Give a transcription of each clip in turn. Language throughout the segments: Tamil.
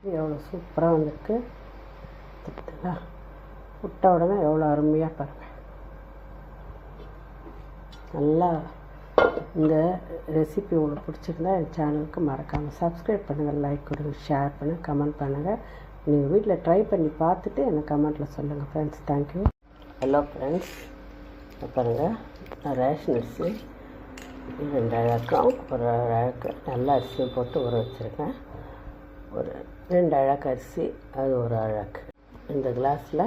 எவ்வளோ சூப்பராக வந்திருக்கு தெரியுதுங்களா? விட்ட உடனே எவ்வளோ அருமையாக பாருங்கள். நல்லா இந்த ரெசிபி உங்களுக்கு பிடிச்சிருந்தா என் சேனலுக்கு மறக்காமல் சப்ஸ்கிரைப் பண்ணுங்கள், லைக் கொடுங்க, ஷேர் பண்ணுங்கள், கமெண்ட் பண்ணுங்கள். நீங்கள் வீட்டில் ட்ரை பண்ணி பார்த்துட்டு எனக்கு கமெண்ட்டில் சொல்லுங்கள் ஃப்ரெண்ட்ஸ். தேங்க்யூ. ஹலோ ஃப்ரெண்ட்ஸ், பாருங்கள், நான் ரேஷன் அரிசி 2 அழக்கம், ஒரு அழகு நல்ல அரிசியும் போட்டு ஊற வச்சுருக்கேன். ஒரு 2 அழகு அரிசி, அது ஒரு அழகு. இந்த கிளாஸில்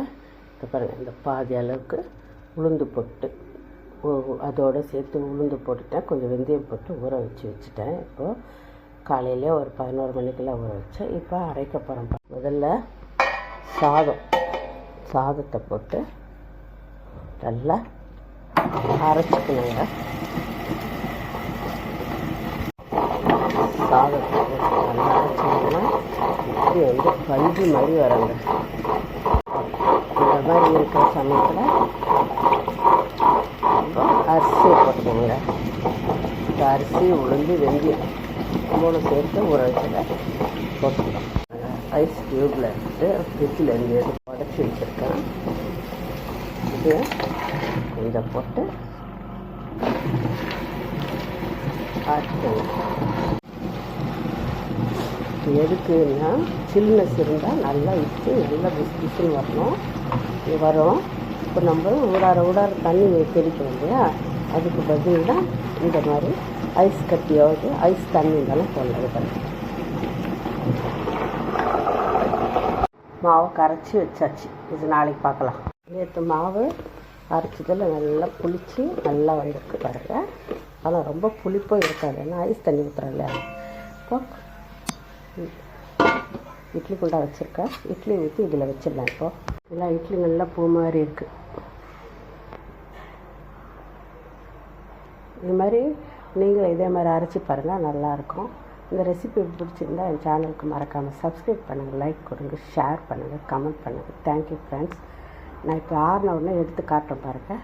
பாருங்கள், இந்த பாதி அளவுக்கு உளுந்து போட்டு அதோடு சேர்த்து உளுந்து போட்டுட்டேன். கொஞ்சம் வெந்தயம் போட்டு ஊற வச்சுட்டேன். இப்போது காலையிலே ஒரு 11 மணிக்கெல்லாம் ஊற வச்சேன். இப்போ அரைக்க போகிறேன். முதல்ல சாதத்தை போட்டு நல்லா அரைச்சிக்கணுங்க. சாதத்தை போட்டு நல்லா அரைச்சிங்கன்னா இப்படி பஞ்சு மாதிரி வராங்க. இந்த மாதிரி இருக்கிற சமயத்தில் அரிசியை போட்டுக்கோங்க. இந்த அரிசி உளுந்து வெந்தயம் 3 சேர்த்து ஊற வச்சதை போட்டுக்கலாம். ஐஸ் க்யூப்பில் எடுத்து ஃப்ரிட்ஜில் இருந்து எடுத்து உடச்சி வச்சுருக்கேன். இது இதை போட்டு எதுக்குன்னா சில்னஸ் இருந்தால் நல்லா இட்டு நல்லா பிஸ்பிஸ்ன்னு வரணும். வரும். இப்போ நம்ம ஊடார தண்ணி தெளிக்கணும் இல்லையா, அதுக்கு பதில் தான் இந்த மாதிரி ஐஸ் கட்டியாவது ஐஸ் தண்ணி இருந்தாலும் போடலாம். மாவு கரைச்சி வச்சாச்சு. இது நாளைக்கு பார்க்கலாம். நேற்று மாவு அரைச்சதில் நல்லா புளிச்சு நல்லா வந்திருக்கு பாருங்க. ஆனால் ரொம்ப புளிப்பும் இருக்காது, ஏன்னா ஐஸ் தண்ணி ஊற்றுறல. இப்போ இட்லி குண்டா வச்சுருக்கேன். இட்லி ஊற்றி இதில் வச்சிடலாம். இப்போது எல்லாம் இட்லி நல்லா பூ மாதிரி இருக்குது. இது மாதிரி நீங்களும் இதே மாதிரி அரைச்சி பாருங்கள், நல்லாயிருக்கும். இந்த ரெசிபி பிடிச்சிருந்தால் என் சேனலுக்கு மறக்காமல் சப்ஸ்கிரைப் பண்ணுங்கள், லைக் கொடுங்க, ஷேர் பண்ணுங்கள், கமெண்ட் பண்ணுங்கள். Thank you friends. நான் இப்போ ஆறின உடனே எடுத்து காட்டுறேன் பாருங்கள்.